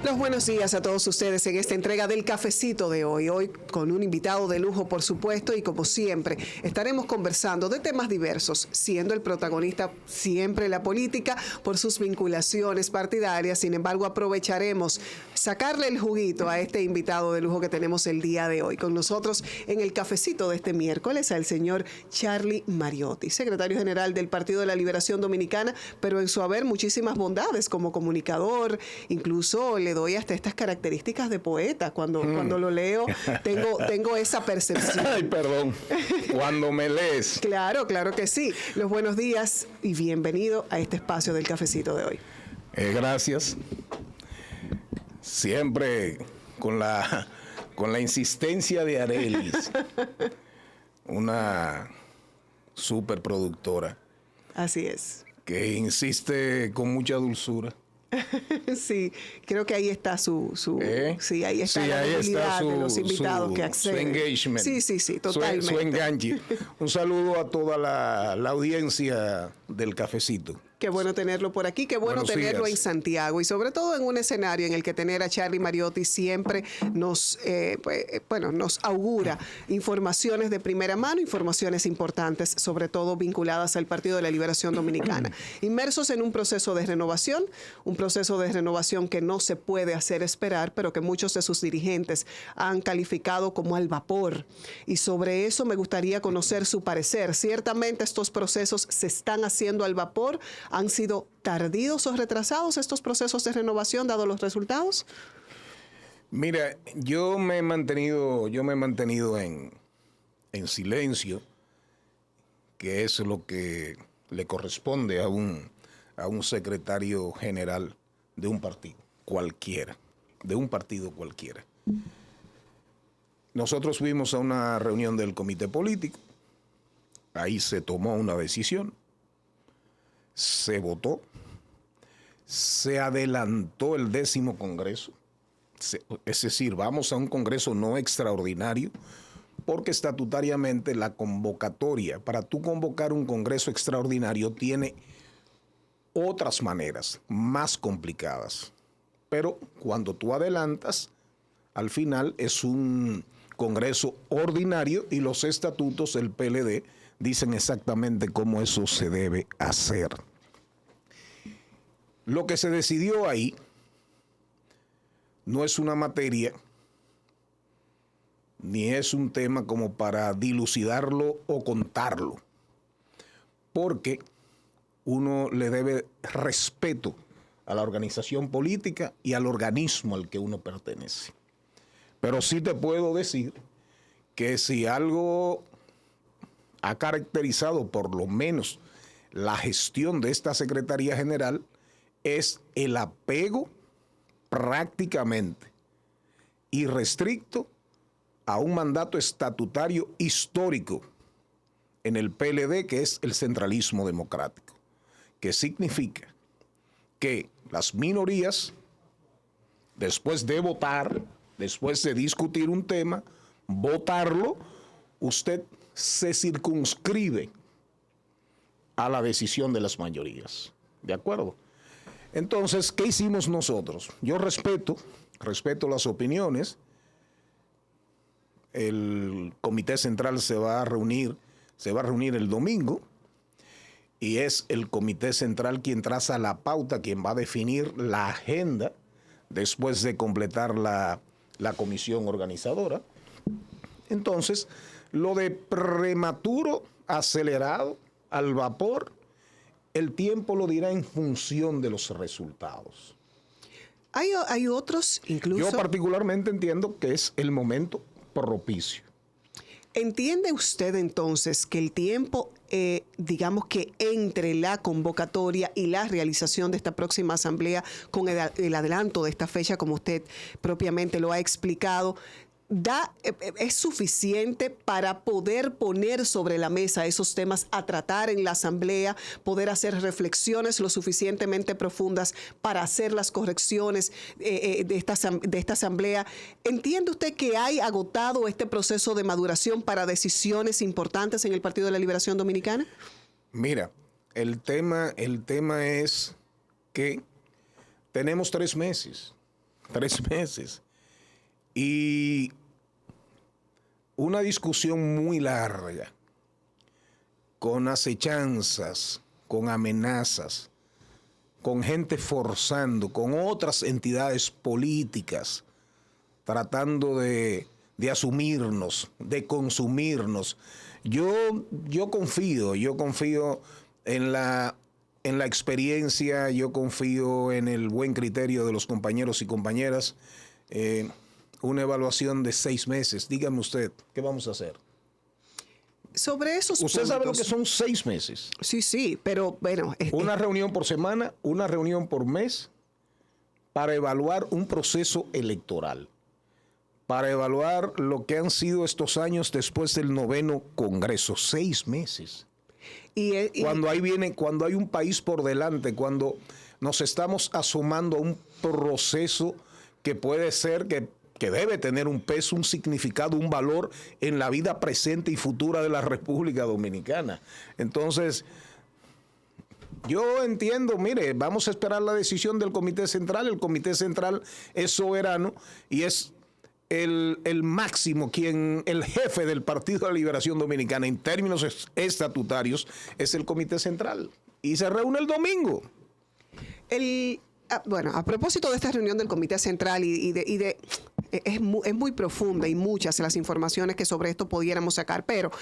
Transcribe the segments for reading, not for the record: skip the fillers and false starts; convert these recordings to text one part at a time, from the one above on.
Los buenos días a todos ustedes en esta entrega del cafecito de hoy. Hoy con un invitado de lujo, por supuesto, y como siempre, estaremos conversando de temas diversos, siendo el protagonista siempre la política por sus vinculaciones partidarias. Sin embargo, aprovecharemos sacarle el juguito a este invitado de lujo que tenemos el día de hoy. Con nosotros en el cafecito de este miércoles al señor Charlie Mariotti, secretario general del Partido de la Liberación Dominicana, pero en su haber muchísimas bondades como comunicador, incluso le doy hasta estas características de poeta. Cuando lo leo, tengo esa percepción. Ay, perdón. Cuando me lees. Claro que sí. Los buenos días y bienvenido a este espacio del cafecito de hoy. Gracias. Siempre con la insistencia de Arelis, una superproductora. Así es. Que insiste con mucha dulzura. Sí, creo que ahí está sí, ahí está la ahí debilidad está de los invitados que acceden. Su engagement. Sí, totalmente. Su enganche. Un saludo a toda la audiencia del cafecito. Qué bueno tenerlo por aquí, qué bueno tenerlo en Santiago y sobre todo en un escenario en el que tener a Charlie Mariotti siempre nos augura informaciones de primera mano, informaciones importantes, sobre todo vinculadas al Partido de la Liberación Dominicana. Inmersos en un proceso de renovación que no se puede hacer esperar, pero que muchos de sus dirigentes han calificado como al vapor. Y sobre eso me gustaría conocer su parecer. Ciertamente estos procesos se están haciendo al vapor. ¿Han sido tardíos o retrasados estos procesos de renovación dado los resultados? Mira, yo me he mantenido en silencio, que es lo que le corresponde a un secretario general de un partido cualquiera. Nosotros fuimos a una reunión del comité político, ahí se tomó una decisión. Se votó, se adelantó el 10º Congreso, es decir, vamos a un Congreso no extraordinario, porque estatutariamente la convocatoria, para tú convocar un Congreso extraordinario, tiene otras maneras más complicadas. Pero cuando tú adelantas, al final es un Congreso ordinario y los estatutos, el PLD, dicen exactamente cómo eso se debe hacer. Lo que se decidió ahí no es una materia, ni es un tema como para dilucidarlo o contarlo, porque uno le debe respeto a la organización política y al organismo al que uno pertenece. Pero sí te puedo decir que si algo ha caracterizado por lo menos la gestión de esta Secretaría General es el apego prácticamente irrestricto a un mandato estatutario histórico en el PLD, que es el centralismo democrático, que significa que las minorías, después de votar, después de discutir un tema, votarlo, usted se circunscribe a la decisión de las mayorías. ¿De acuerdo? Entonces, ¿qué hicimos nosotros? Yo respeto las opiniones. El Comité Central se va a reunir el domingo y es el Comité Central quien traza la pauta, quien va a definir la agenda después de completar la comisión organizadora. Entonces, lo de prematuro, acelerado, al vapor, el tiempo lo dirá en función de los resultados. Hay otros incluso. Yo particularmente entiendo que es el momento propicio. ¿Entiende usted entonces que el tiempo, digamos que entre la convocatoria y la realización de esta próxima asamblea, con el adelanto de esta fecha, como usted propiamente lo ha explicado, es suficiente para poder poner sobre la mesa esos temas a tratar en la asamblea, poder hacer reflexiones lo suficientemente profundas para hacer las correcciones de esta asamblea? ¿Entiende usted que hay agotado este proceso de maduración para decisiones importantes en el Partido de la Liberación Dominicana? Mira, el tema es que tenemos 3 meses. 3 meses. Y una discusión muy larga, con acechanzas, con amenazas, con gente forzando, con otras entidades políticas, tratando de asumirnos, de consumirnos. Yo confío en la experiencia, yo confío en el buen criterio de los compañeros y compañeras. Una evaluación de 6 meses. Dígame usted, ¿qué vamos a hacer? Sobre esos Usted puntos, sabe lo que son 6 meses. Sí, pero bueno. Una reunión por semana, una reunión por mes, para evaluar un proceso electoral, para evaluar lo que han sido estos años después del 9º Congreso. 6 meses. Cuando hay un país por delante, cuando nos estamos asomando a un proceso que puede ser, que debe tener un peso, un significado, un valor en la vida presente y futura de la República Dominicana. Entonces, yo entiendo, mire, vamos a esperar la decisión del Comité Central. El Comité Central es soberano y es el máximo, el jefe del Partido de la Liberación Dominicana en términos estatutarios es el Comité Central. Y se reúne el domingo. Bueno, a propósito de esta reunión del Comité Central es muy profunda y muchas las informaciones que sobre esto pudiéramos sacar, pero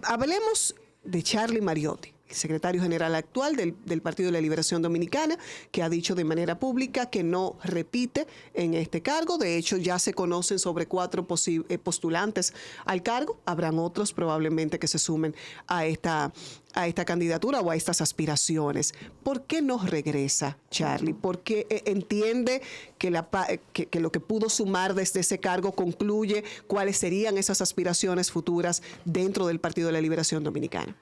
hablemos de Charlie Mariotti, el secretario general actual del Partido de la Liberación Dominicana, que ha dicho de manera pública que no repite en este cargo. De hecho, ya se conocen sobre 4 postulantes al cargo. Habrán otros probablemente que se sumen a esta candidatura o a estas aspiraciones. ¿Por qué no regresa, Charlie? ¿Porque entiende que lo que pudo sumar desde ese cargo concluye cuáles serían esas aspiraciones futuras dentro del Partido de la Liberación Dominicana?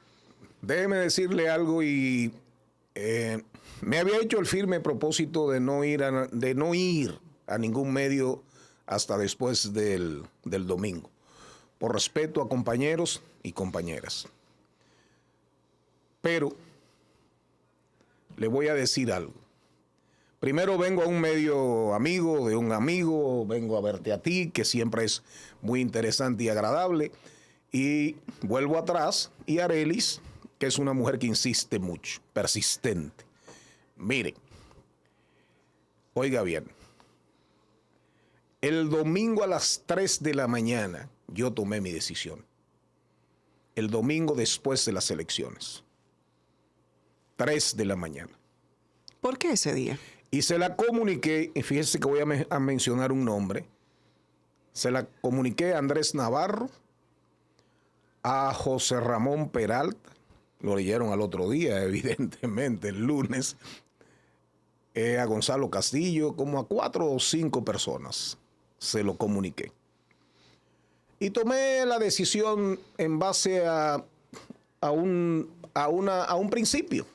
Déjeme decirle algo y me había hecho el firme propósito de no ir a ningún medio hasta después del domingo, por respeto a compañeros y compañeras. Pero le voy a decir algo. Primero vengo a un medio amigo de un amigo, vengo a verte a ti, que siempre es muy interesante y agradable, y vuelvo atrás y Arelis, que es una mujer que insiste mucho, persistente. Miren, oiga bien, el domingo a las 3 de la mañana yo tomé mi decisión. El domingo después de las elecciones. 3 de la mañana. ¿Por qué ese día? Y se la comuniqué, y fíjese que voy a mencionar un nombre, se la comuniqué a Andrés Navarro, a José Ramón Peralta, lo leyeron al otro día, evidentemente, el lunes, a Gonzalo Castillo, como a 4 o 5 personas se lo comuniqué. Y tomé la decisión en base a un principio.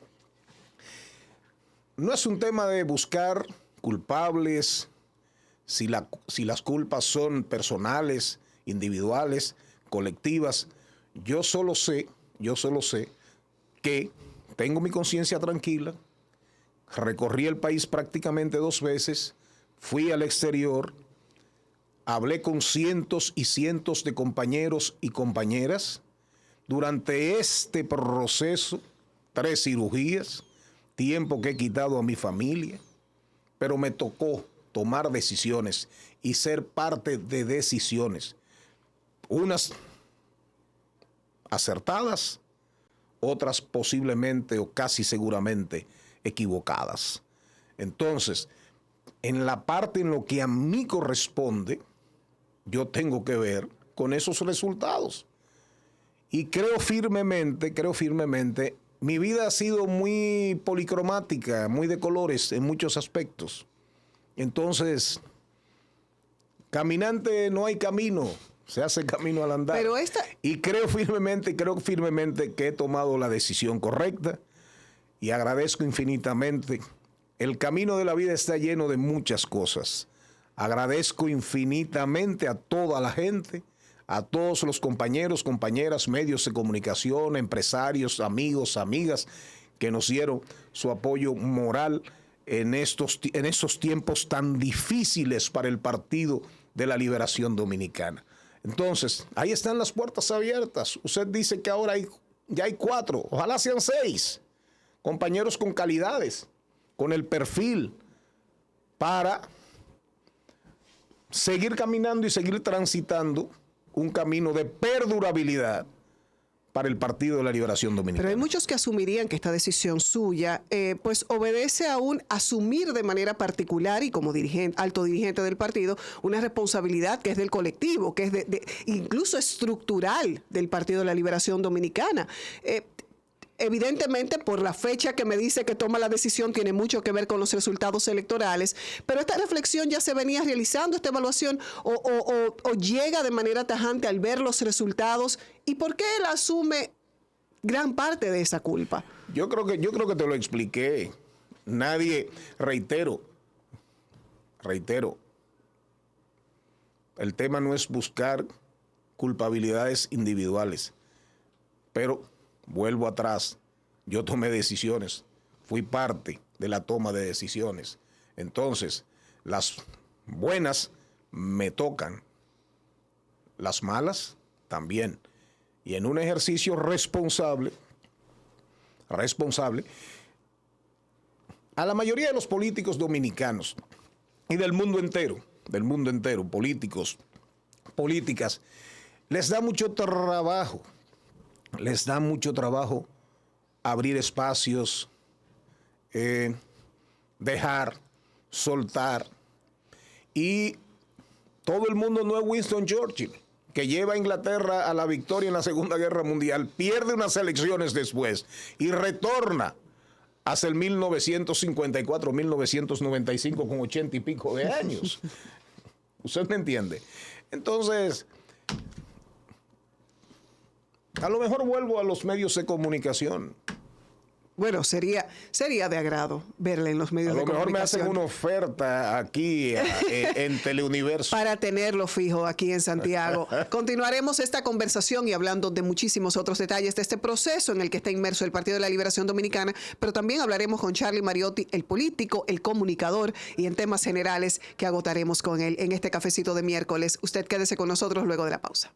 No es un tema de buscar culpables, si las culpas son personales, individuales, colectivas. Yo solo sé que tengo mi conciencia tranquila, recorrí el país prácticamente 2 veces, fui al exterior, hablé con cientos y cientos de compañeros y compañeras. Durante este proceso, 3 cirugías, tiempo que he quitado a mi familia, pero me tocó tomar decisiones y ser parte de decisiones. Unas acertadas, otras posiblemente o casi seguramente equivocadas. Entonces, en la parte en lo que a mí corresponde, yo tengo que ver con esos resultados. Y creo firmemente, mi vida ha sido muy policromática, muy de colores en muchos aspectos. Entonces, caminante no hay camino, se hace camino al andar. Pero Y creo firmemente que he tomado la decisión correcta y agradezco infinitamente. El camino de la vida está lleno de muchas cosas. Agradezco infinitamente a toda la gente, a todos los compañeros, compañeras, medios de comunicación, empresarios, amigos, amigas, que nos dieron su apoyo moral en estos tiempos tan difíciles para el Partido de la Liberación Dominicana. Entonces, ahí están las puertas abiertas. Usted dice que ahora ya hay 4, ojalá sean 6 compañeros con calidades, con el perfil para seguir caminando y seguir transitando un camino de perdurabilidad para el Partido de la Liberación Dominicana. Pero hay muchos que asumirían que esta decisión suya pues obedece a un asumir de manera particular y como alto dirigente del partido una responsabilidad que es del colectivo, que es incluso estructural del Partido de la Liberación Dominicana. Evidentemente, por la fecha que me dice que toma la decisión, tiene mucho que ver con los resultados electorales, pero esta reflexión ya se venía realizando, esta evaluación, o llega de manera tajante al ver los resultados, ¿y por qué él asume gran parte de esa culpa? Yo creo que te lo expliqué. Nadie, reitero, el tema no es buscar culpabilidades individuales, pero vuelvo atrás, yo tomé decisiones, fui parte de la toma de decisiones. Entonces, las buenas me tocan, las malas también. Y en un ejercicio responsable, a la mayoría de los políticos dominicanos y del mundo entero, políticos, políticas, les da mucho trabajo abrir espacios, dejar, soltar. Y todo el mundo no es Winston Churchill, que lleva a Inglaterra a la victoria en la Segunda Guerra Mundial, pierde unas elecciones después y retorna hacia el 1954, 1995 con 80 y pico de años. ¿Usted me entiende? Entonces, a lo mejor vuelvo a los medios de comunicación. Bueno, sería de agrado verle en los medios de comunicación. A lo mejor me hacen una oferta aquí en Teleuniverso. Para tenerlo fijo aquí en Santiago. Continuaremos esta conversación y hablando de muchísimos otros detalles de este proceso en el que está inmerso el Partido de la Liberación Dominicana, pero también hablaremos con Charlie Mariotti, el político, el comunicador, y en temas generales que agotaremos con él en este cafecito de miércoles. Usted quédese con nosotros luego de la pausa.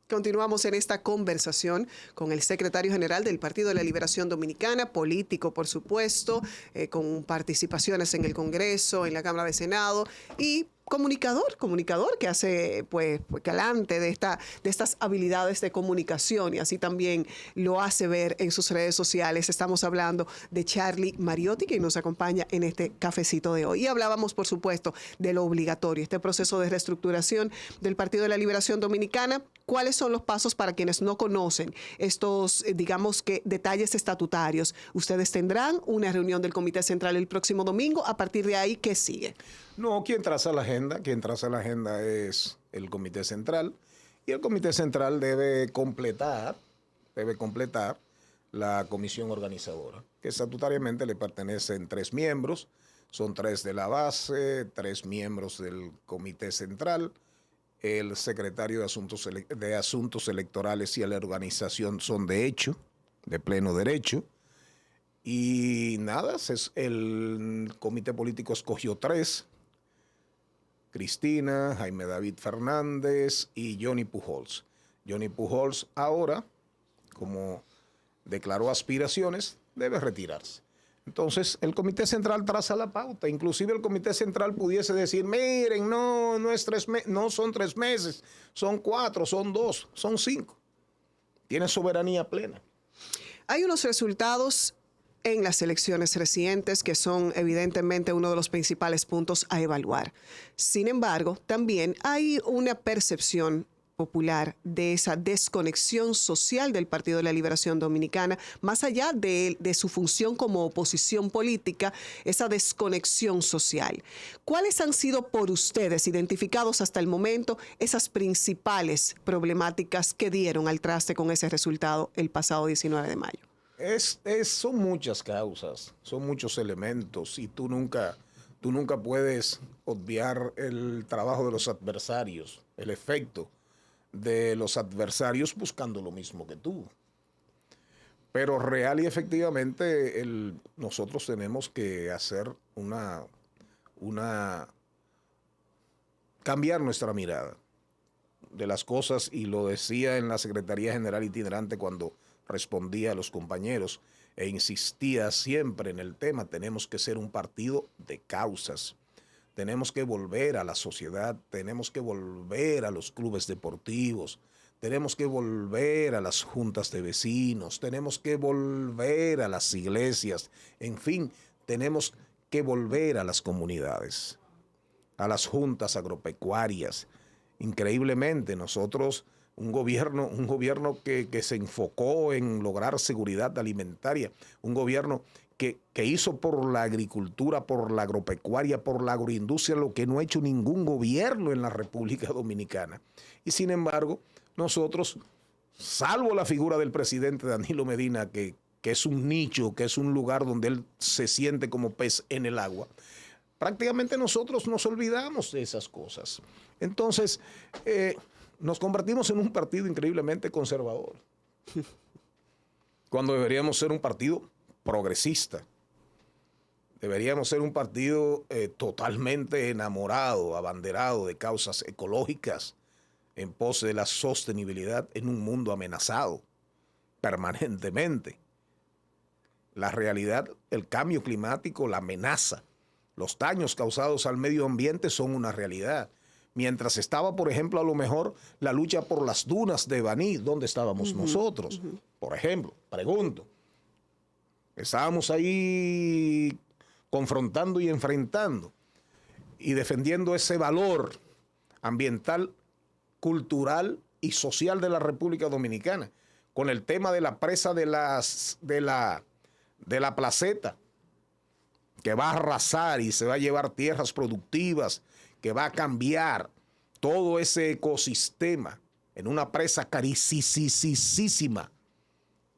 Continuamos en esta conversación con el secretario general del Partido de la Liberación Dominicana, político, por supuesto, con participaciones en el Congreso, en la Cámara de Senado y comunicador que hace pues calante de estas habilidades de comunicación y así también lo hace ver en sus redes sociales. Estamos hablando de Charlie Mariotti, que nos acompaña en este cafecito de hoy. Y hablábamos, por supuesto, de lo obligatorio, este proceso de reestructuración del Partido de la Liberación Dominicana. ¿Cuáles son los pasos para quienes no conocen estos, digamos que, detalles estatutarios? Ustedes tendrán una reunión del Comité Central el próximo domingo. A partir de ahí, ¿qué sigue? No, quien traza la agenda es el Comité Central y el Comité Central debe completar la comisión organizadora, que estatutariamente le pertenecen 3 miembros, son 3 de la base, 3 miembros del Comité Central, el secretario de Asuntos Electorales y la organización son de pleno derecho, y nada, el Comité Político escogió 3, Cristina, Jaime David Fernández y Johnny Pujols. Johnny Pujols ahora, como declaró aspiraciones, debe retirarse. Entonces, el Comité Central traza la pauta. Inclusive el Comité Central pudiese decir, miren, no son 3 meses, son 4, son 2, son 5. Tiene soberanía plena. Hay unos resultados en las elecciones recientes que son evidentemente uno de los principales puntos a evaluar. Sin embargo, también hay una percepción popular de esa desconexión social del Partido de la Liberación Dominicana, más allá de su función como oposición política, esa desconexión social. ¿Cuáles han sido por ustedes identificados hasta el momento esas principales problemáticas que dieron al traste con ese resultado el pasado 19 de mayo? Son muchas causas, son muchos elementos y tú nunca tú nunca puedes obviar el trabajo de los adversarios, el efecto de los adversarios buscando lo mismo que tú. Pero real y efectivamente nosotros tenemos que hacer cambiar nuestra mirada de las cosas, y lo decía en la Secretaría General Itinerante cuando respondía a los compañeros e insistía siempre en el tema: tenemos que ser un partido de causas, tenemos que volver a la sociedad, tenemos que volver a los clubes deportivos, tenemos que volver a las juntas de vecinos, tenemos que volver a las iglesias, en fin, tenemos que volver a las comunidades, a las juntas agropecuarias. Increíblemente, nosotros, un gobierno que se enfocó en lograr seguridad alimentaria, un gobierno que hizo por la agricultura, por la agropecuaria, por la agroindustria, lo que no ha hecho ningún gobierno en la República Dominicana. Y sin embargo, nosotros, salvo la figura del presidente Danilo Medina, que es un nicho, que es un lugar donde él se siente como pez en el agua, prácticamente nosotros nos olvidamos de esas cosas. Entonces, nos convertimos en un partido increíblemente conservador, cuando deberíamos ser un partido progresista. Deberíamos ser un partido totalmente enamorado, abanderado de causas ecológicas, en pos de la sostenibilidad en un mundo amenazado permanentemente. La realidad, el cambio climático, la amenaza, los daños causados al medio ambiente son una realidad. Mientras estaba, por ejemplo, a lo mejor la lucha por las dunas de Baní, ¿dónde estábamos nosotros? Por ejemplo, pregunto. Estábamos ahí confrontando y enfrentando y defendiendo ese valor ambiental, cultural y social de la República Dominicana, con el tema de la presa de la Placeta, que va a arrasar y se va a llevar tierras productivas, que va a cambiar todo ese ecosistema en una presa carísima,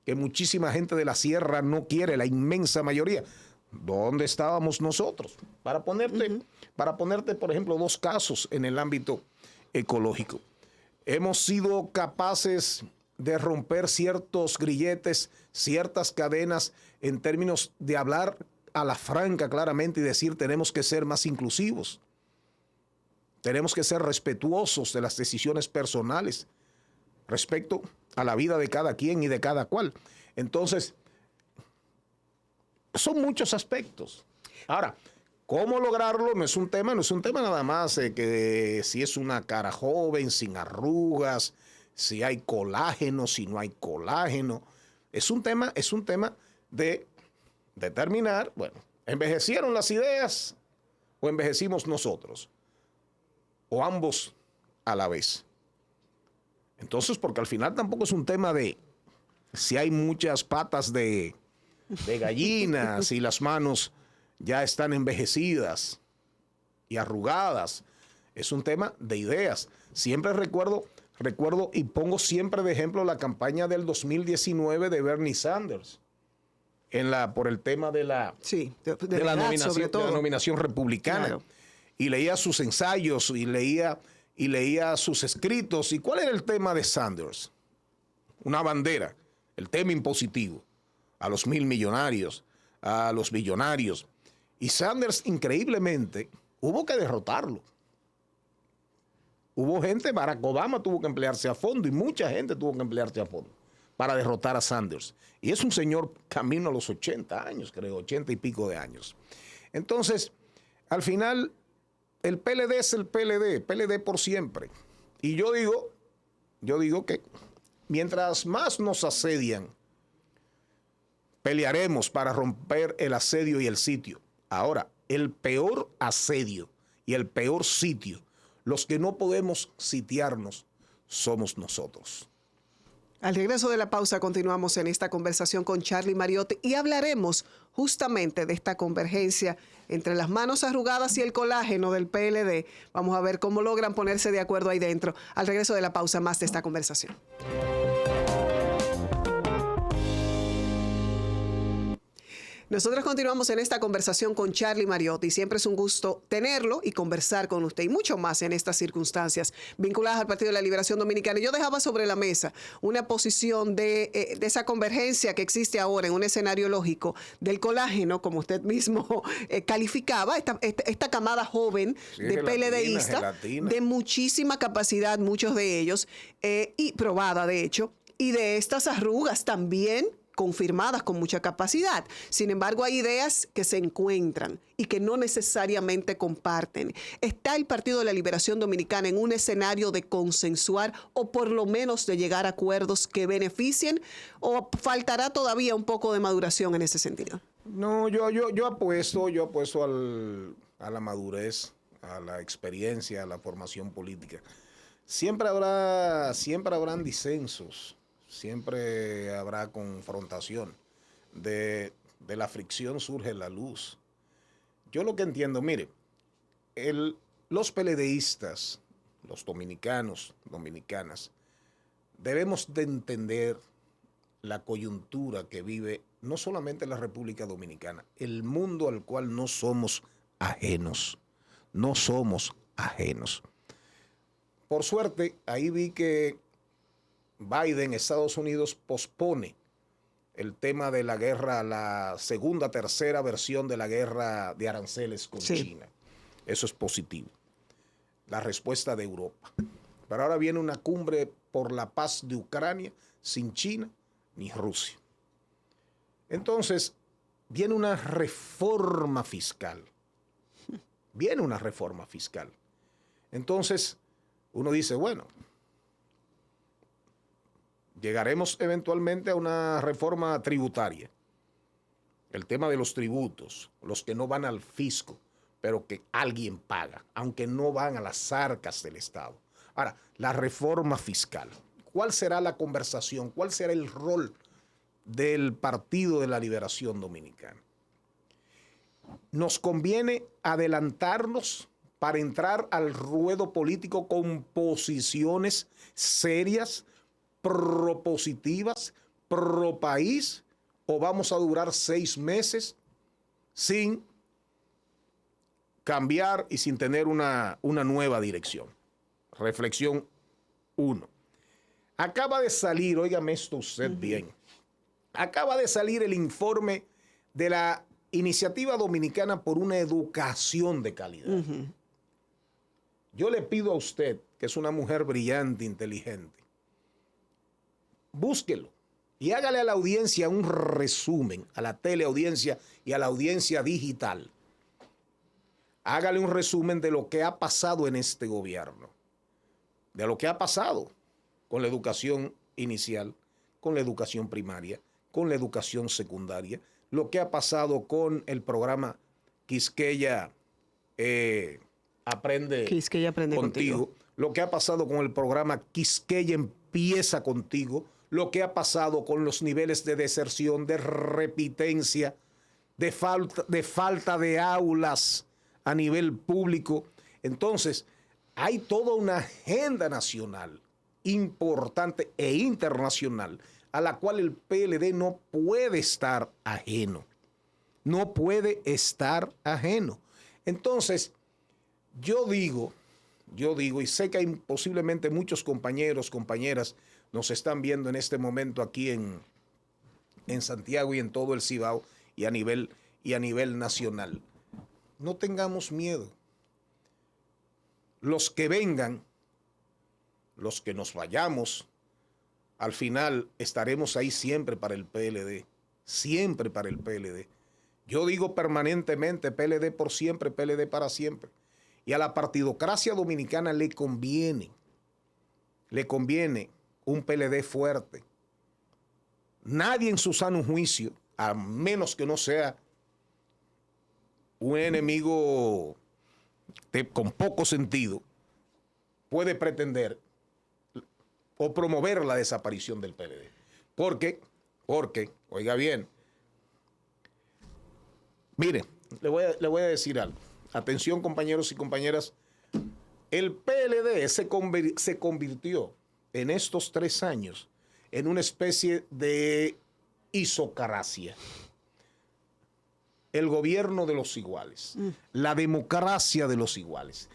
que muchísima gente de la sierra no quiere, la inmensa mayoría. ¿Dónde estábamos nosotros? Para ponerte, por ejemplo, dos casos en el ámbito ecológico. Hemos sido capaces de romper ciertos grilletes, ciertas cadenas, en términos de hablar a la franca claramente y decir: tenemos que ser más inclusivos, tenemos que ser respetuosos de las decisiones personales respecto a la vida de cada quien y de cada cual. Entonces, son muchos aspectos. Ahora, ¿cómo lograrlo? No es un tema nada más que si es una cara joven, sin arrugas, si hay colágeno, si no hay colágeno. Es un tema de determinar, bueno, ¿envejecieron las ideas o envejecimos nosotros? O ambos a la vez. Entonces, porque al final tampoco es un tema de si hay muchas patas de gallina, si las manos ya están envejecidas y arrugadas. Es un tema de ideas. Siempre recuerdo y pongo siempre de ejemplo la campaña del 2019 de Bernie Sanders por el tema de la nominación republicana. Claro. Y leía sus ensayos y leía sus escritos. ¿Y cuál era el tema de Sanders? Una bandera, el tema impositivo, a los 1,000 millonarios, a los billonarios. Y Sanders, increíblemente, hubo que derrotarlo. Hubo gente, Barack Obama tuvo que emplearse a fondo y mucha gente tuvo que emplearse a fondo para derrotar a Sanders. Y es un señor camino a los 80 años, creo, 80 y pico de años. Entonces, al final, el PLD es el PLD por siempre. Y yo digo que mientras más nos asedian, pelearemos para romper el asedio y el sitio. Ahora, el peor asedio y el peor sitio, los que no podemos sitiarnos, somos nosotros. Al regreso de la pausa continuamos en esta conversación con Charlie Mariotti y hablaremos justamente de esta convergencia entre las manos arrugadas y el colágeno del PLD. Vamos a ver cómo logran ponerse de acuerdo ahí dentro. Al regreso de la pausa, más de esta conversación. Nosotros continuamos en esta conversación con Charlie Mariotti. Siempre es un gusto tenerlo y conversar con usted y mucho más en estas circunstancias vinculadas al Partido de la Liberación Dominicana. Yo dejaba sobre la mesa una posición de esa convergencia que existe ahora en un escenario lógico del colágeno, como usted mismo calificaba, esta camada joven de PLDistas de muchísima capacidad, muchos de ellos, y probada de hecho, y de estas arrugas también confirmadas con mucha capacidad. Sin embargo, hay ideas que se encuentran y que no necesariamente comparten. ¿Está el Partido de la Liberación Dominicana en un escenario de consensuar o por lo menos de llegar a acuerdos que beneficien, o faltará todavía un poco de maduración en ese sentido? No, yo apuesto a la madurez, a la experiencia, a la formación política. Siempre habrán disensos. Siempre habrá confrontación. De la fricción surge la luz. Yo lo que entiendo, mire, los PLDistas, los dominicanos, dominicanas, debemos de entender la coyuntura que vive no solamente la República Dominicana, el mundo al cual no somos ajenos. No somos ajenos. Por suerte, ahí vi que Biden, Estados Unidos, pospone el tema de la guerra, la segunda, tercera versión de la guerra de aranceles con China. Eso es positivo. La respuesta de Europa. Pero ahora viene una cumbre por la paz de Ucrania sin China ni Rusia. Entonces, viene una reforma fiscal. Viene una reforma fiscal. Entonces, uno dice, bueno, llegaremos eventualmente a una reforma tributaria. El tema de los tributos, los que no van al fisco, pero que alguien paga, aunque no van a las arcas del Estado. Ahora, la reforma fiscal. ¿Cuál será la conversación? ¿Cuál será el rol del Partido de la Liberación Dominicana? Nos conviene adelantarnos para entrar al ruedo político con posiciones serias, propositivas, pro país, o vamos a durar 6 meses sin cambiar y sin tener una nueva dirección. Reflexión 1. Acaba de salir, óigame esto usted bien, acaba de salir el informe de la Iniciativa Dominicana por una Educación de Calidad. Yo le pido a usted, que es una mujer brillante, inteligente, búsquelo y hágale a la audiencia un resumen, a la teleaudiencia y a la audiencia digital. Hágale un resumen de lo que ha pasado en este gobierno, de lo que ha pasado con la educación inicial, con la educación primaria, con la educación secundaria, lo que ha pasado con el programa Quisqueya Aprende contigo, lo que ha pasado con el programa Quisqueya Empieza Contigo, lo que ha pasado con los niveles de deserción, de repitencia, de falta de aulas a nivel público. Entonces, hay toda una agenda nacional importante e internacional a la cual el PLD no puede estar ajeno. No puede estar ajeno. Entonces, yo digo, y sé que hay posiblemente muchos compañeros, compañeras, nos están viendo en este momento aquí en Santiago y en todo el Cibao y a nivel nacional. No tengamos miedo. Los que vengan, los que nos vayamos, al final estaremos ahí siempre para el PLD, siempre para el PLD. Yo digo permanentemente, PLD por siempre, PLD para siempre. Y a la partidocracia dominicana le conviene un PLD fuerte. Nadie en su sano juicio, a menos que no sea un enemigo con poco sentido, puede pretender o promover la desaparición del PLD. Porque, oiga bien, mire, le voy a decir algo. Atención, compañeros y compañeras, el PLD se convirtió en estos 3 años en una especie de isocracia. el gobierno de los iguales, la democracia de los iguales.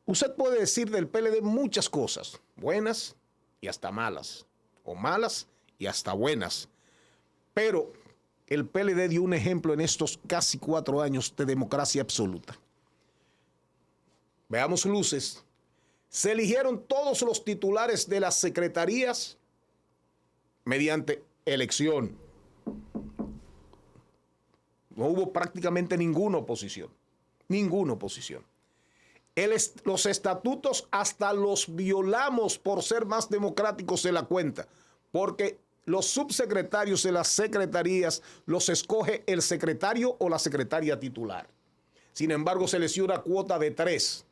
Usted puede decir del PLD muchas cosas, buenas y hasta malas, o malas y hasta buenas, pero el PLD dio un ejemplo en estos casi 4 años de democracia absoluta. Veamos luces. Se eligieron todos los titulares de las secretarías mediante elección. No hubo prácticamente ninguna oposición. Ninguna oposición. Los estatutos hasta los violamos por ser más democráticos de la cuenta, porque los subsecretarios de las secretarías los escoge el secretario o la secretaria titular. Sin embargo, se les dio una cuota de 3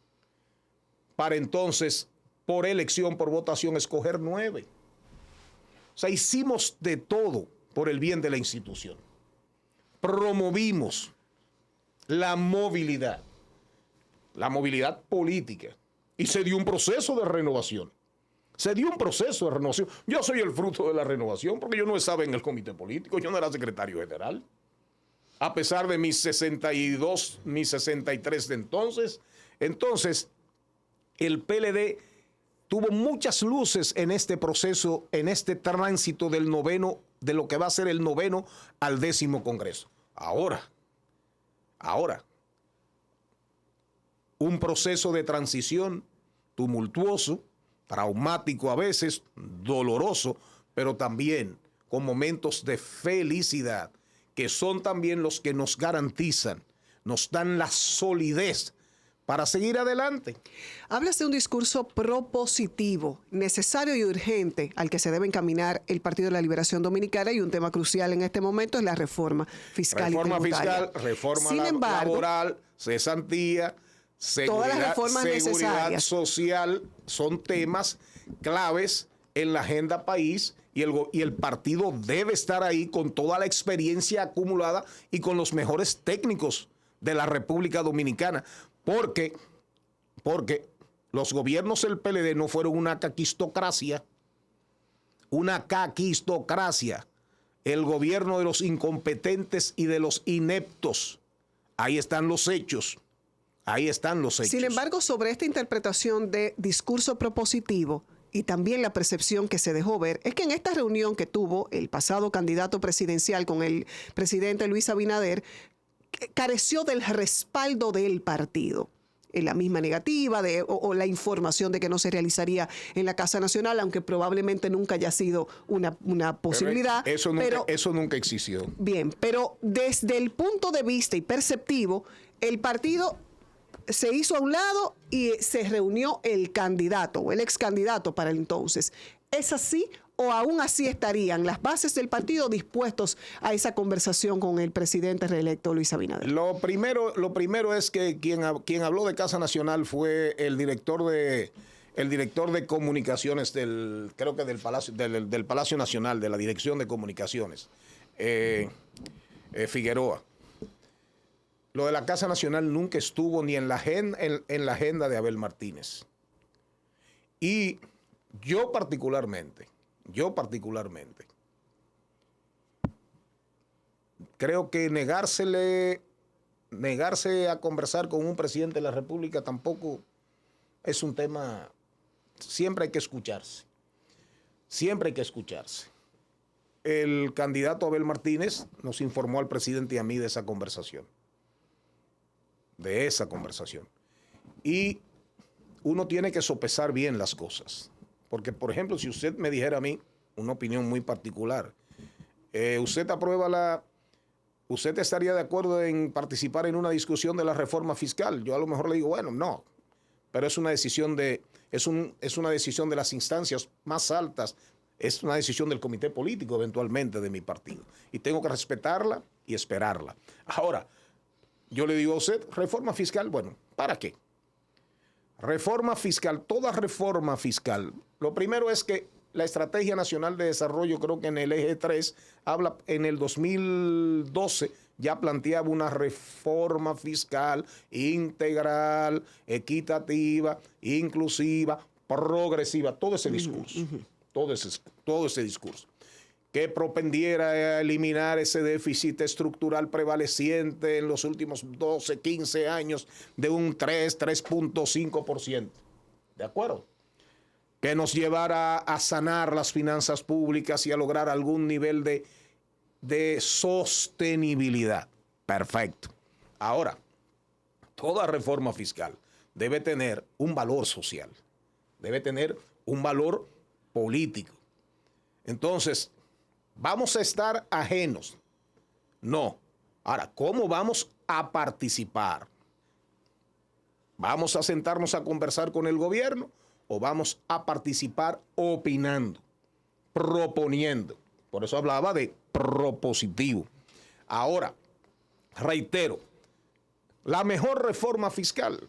para entonces, por elección, por votación, escoger 9. O sea, hicimos de todo por el bien de la institución. Promovimos la movilidad política, y se dio un proceso de renovación. Yo soy el fruto de la renovación porque yo no estaba en el comité político, yo no era secretario general. A pesar de mis 62, mis 63 de entonces. Entonces, el PLD tuvo muchas luces en este proceso, en este tránsito de lo que va a ser el 9º al 10º Congreso. Ahora, un proceso de transición tumultuoso, traumático a veces, doloroso, pero también con momentos de felicidad, que son también los que nos garantizan, nos dan la solidez para seguir adelante. Hablas de un discurso propositivo, necesario y urgente al que se debe encaminar el Partido de la Liberación Dominicana, y un tema crucial en este momento es la reforma fiscal y tributaria. Reforma laboral, cesantía, seguridad social, son temas claves en la agenda país, y el partido debe estar ahí con toda la experiencia acumulada y con los mejores técnicos de la República Dominicana, porque los gobiernos del PLD no fueron una caquistocracia, el gobierno de los incompetentes y de los ineptos. Ahí están los hechos. Sin embargo, sobre esta interpretación de discurso propositivo y también la percepción que se dejó ver, es que en esta reunión que tuvo el pasado candidato presidencial con el presidente Luis Abinader, careció del respaldo del partido. En la misma negativa o la información de que no se realizaría en la Casa Nacional, aunque probablemente nunca haya sido una posibilidad. Eso nunca existió. Bien, pero desde el punto de vista y perceptivo, el partido se hizo a un lado y se reunió el candidato o el ex candidato para el entonces. ¿Es así o aún así estarían las bases del partido dispuestos a esa conversación con el presidente reelecto Luis Abinader? Lo primero es que quien habló de Casa Nacional fue el director de comunicaciones del Palacio Nacional, de la Dirección de Comunicaciones, Figueroa. Lo de la Casa Nacional nunca estuvo ni en la agenda de Abel Martínez. Y yo particularmente, creo que negarse a conversar con un presidente de la República tampoco es un tema. Siempre hay que escucharse. El candidato Abel Martínez nos informó al presidente y a mí de esa conversación. Y uno tiene que sopesar bien las cosas. Porque, por ejemplo, si usted me dijera a mí una opinión muy particular, ¿usted estaría de acuerdo en participar en una discusión de la reforma fiscal? Yo a lo mejor le digo, bueno, no, pero es una decisión de las instancias más altas, es una decisión del comité político eventualmente de mi partido, y tengo que respetarla y esperarla. Ahora, yo le digo a usted, reforma fiscal, bueno, ¿para qué? Reforma fiscal, toda reforma fiscal. Lo primero es que la Estrategia Nacional de Desarrollo, creo que en el eje 3, habla en el 2012, ya planteaba una reforma fiscal integral, equitativa, inclusiva, progresiva, todo ese discurso, todo ese discurso. que propendiera a eliminar ese déficit estructural prevaleciente en los últimos 12, 15 años de un 3.5%. ¿De acuerdo? Que nos llevara a sanar las finanzas públicas y a lograr algún nivel de sostenibilidad. Perfecto. Ahora, toda reforma fiscal debe tener un valor social, debe tener un valor político. Entonces, ¿vamos a estar ajenos? No. Ahora, ¿cómo vamos a participar? ¿Vamos a sentarnos a conversar con el gobierno o vamos a participar opinando, proponiendo? Por eso hablaba de propositivo. Ahora, reitero, la mejor reforma fiscal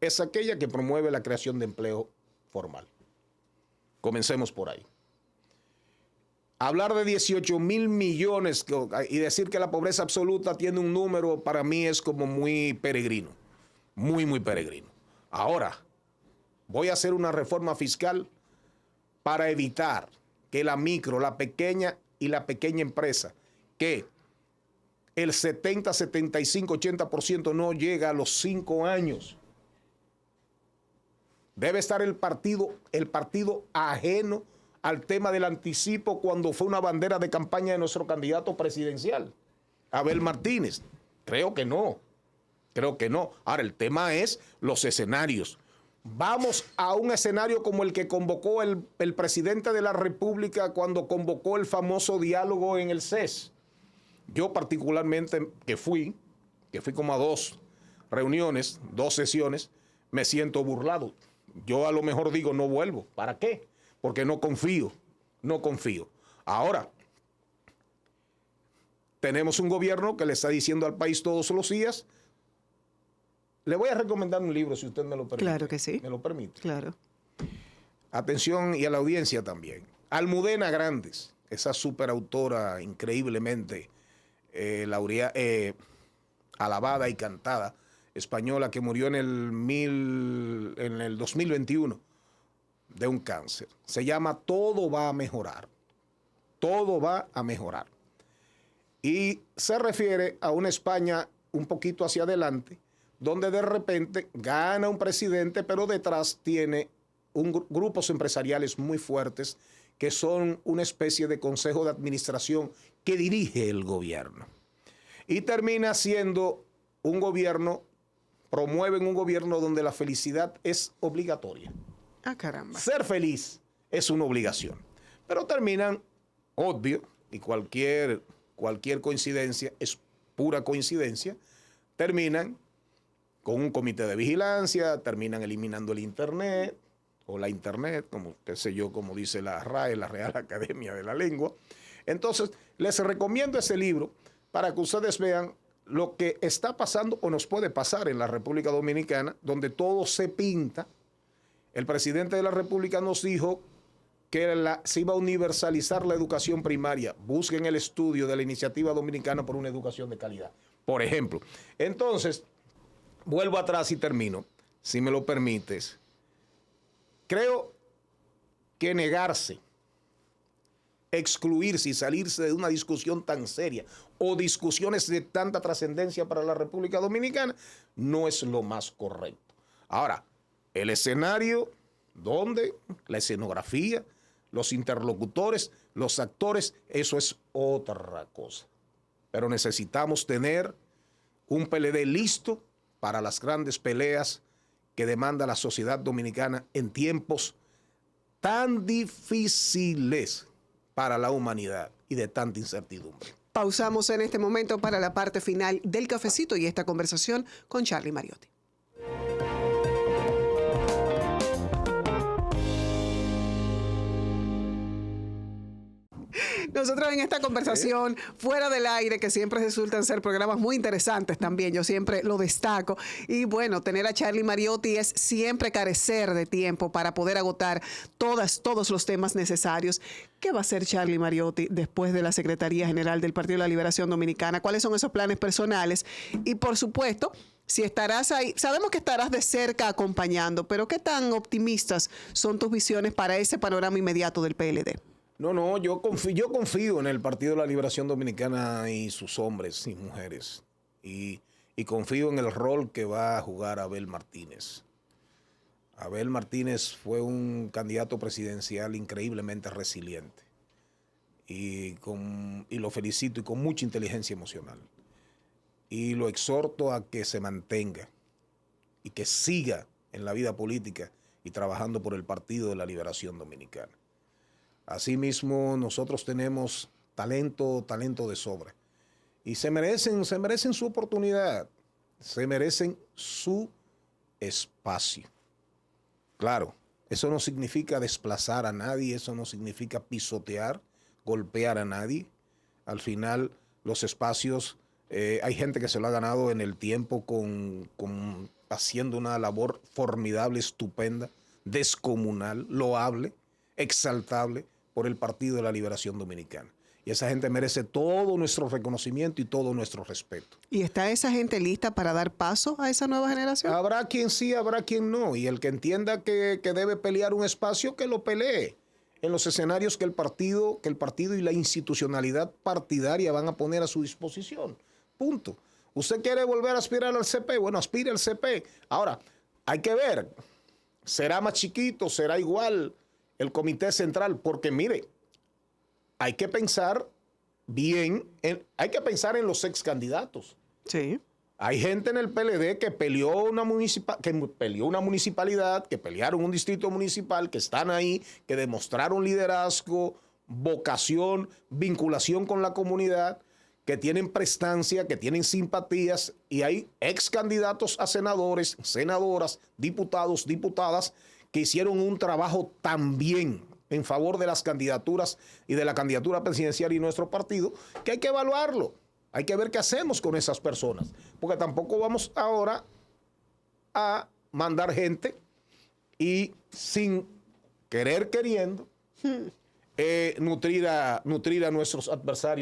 es aquella que promueve la creación de empleo formal. Comencemos por ahí. Hablar de 18,000 millones y decir que la pobreza absoluta tiene un número, para mí es como muy peregrino. Muy, muy peregrino. Ahora, voy a hacer una reforma fiscal para evitar que la micro, la pequeña y la pequeña empresa, que el 70, 75, 80% no llega a los 5 años. Debe estar el partido ajeno al tema del anticipo cuando fue una bandera de campaña de nuestro candidato presidencial, Abel Martínez. Creo que no. Ahora, el tema es los escenarios. Vamos a un escenario como el que convocó el presidente de la República cuando convocó el famoso diálogo en el CES. Yo particularmente, que fui como a 2 reuniones, 2 sesiones, me siento burlado. Yo a lo mejor digo, no vuelvo. ¿Para qué? Porque no confío. Ahora, tenemos un gobierno que le está diciendo al país todos los días. Le voy a recomendar un libro, si usted me lo permite. Claro que sí. ¿Me lo permite? Claro. Atención, y a la audiencia también. Almudena Grandes, esa superautora increíblemente alabada y cantada española que murió en el 2021 de un cáncer. Se llama Todo va a mejorar. Todo va a mejorar. Y se refiere a una España un poquito hacia adelante, donde de repente gana un presidente, pero detrás tiene grupos empresariales muy fuertes que son una especie de consejo de administración que dirige el gobierno. Y termina siendo un gobierno, promueven un gobierno donde la felicidad es obligatoria. Ah, caramba. Ser feliz es una obligación. Pero terminan, obvio, y cualquier coincidencia es pura coincidencia, terminan con un comité de vigilancia, terminan eliminando el Internet, o la Internet, como qué sé yo, como dice la RAE, la Real Academia de la Lengua. Entonces, les recomiendo ese libro para que ustedes vean lo que está pasando o nos puede pasar en la República Dominicana, donde todo se pinta. El presidente de la República nos dijo que se iba a universalizar la educación primaria. Busquen el estudio de la Iniciativa Dominicana por una Educación de Calidad, por ejemplo. Entonces, vuelvo atrás y termino, si me lo permites. Creo que negarse, excluirse y salirse de una discusión tan seria o discusiones de tanta trascendencia para la República Dominicana no es lo más correcto. Ahora, el escenario donde la escenografía, los interlocutores, los actores, eso es otra cosa. Pero necesitamos tener un PLD listo para las grandes peleas que demanda la sociedad dominicana en tiempos tan difíciles para la humanidad y de tanta incertidumbre. Pausamos en este momento para la parte final del cafecito y esta conversación con Charlie Mariotti. Nosotros en esta conversación, fuera del aire, que siempre resultan ser programas muy interesantes también, yo siempre lo destaco. Y bueno, tener a Charlie Mariotti es siempre carecer de tiempo para poder agotar todos los temas necesarios. ¿Qué va a hacer Charlie Mariotti después de la Secretaría General del Partido de la Liberación Dominicana? ¿Cuáles son esos planes personales? Y por supuesto, si estarás ahí, sabemos que estarás de cerca acompañando, pero ¿qué tan optimistas son tus visiones para ese panorama inmediato del PLD? No, yo confío en el Partido de la Liberación Dominicana y sus hombres y mujeres. Y confío en el rol que va a jugar Abel Martínez. Abel Martínez fue un candidato presidencial increíblemente resiliente. Y lo felicito y con mucha inteligencia emocional. Y lo exhorto a que se mantenga y que siga en la vida política y trabajando por el Partido de la Liberación Dominicana. Asimismo, nosotros tenemos talento de sobra. Y se merecen su oportunidad, se merecen su espacio. Claro, eso no significa desplazar a nadie, eso no significa pisotear, golpear a nadie. Al final, los espacios, hay gente que se lo ha ganado en el tiempo haciendo una labor formidable, estupenda, descomunal, loable, exaltable por el Partido de la Liberación Dominicana. Y esa gente merece todo nuestro reconocimiento y todo nuestro respeto. ¿Y está esa gente lista para dar paso a esa nueva generación? Habrá quien sí, habrá quien no. Y el que entienda que debe pelear un espacio, que lo pelee en los escenarios que el partido y la institucionalidad partidaria van a poner a su disposición. Punto. ¿Usted quiere volver a aspirar al CP? Bueno, aspire al CP. Ahora, hay que ver, ¿será más chiquito? ¿Será igual el comité central? Porque mire, hay que pensar bien, hay que pensar en los ex candidatos. Sí. Hay gente en el PLD que peleó una municipalidad, que pelearon un distrito municipal, que están ahí, que demostraron liderazgo, vocación, vinculación con la comunidad, que tienen prestancia, que tienen simpatías, y hay ex candidatos a senadores, senadoras, diputados, diputadas, que hicieron un trabajo también en favor de las candidaturas y de la candidatura presidencial y nuestro partido, que hay que evaluarlo. Hay que ver qué hacemos con esas personas, porque tampoco vamos ahora a mandar gente y sin queriendo nutrir a nuestros adversarios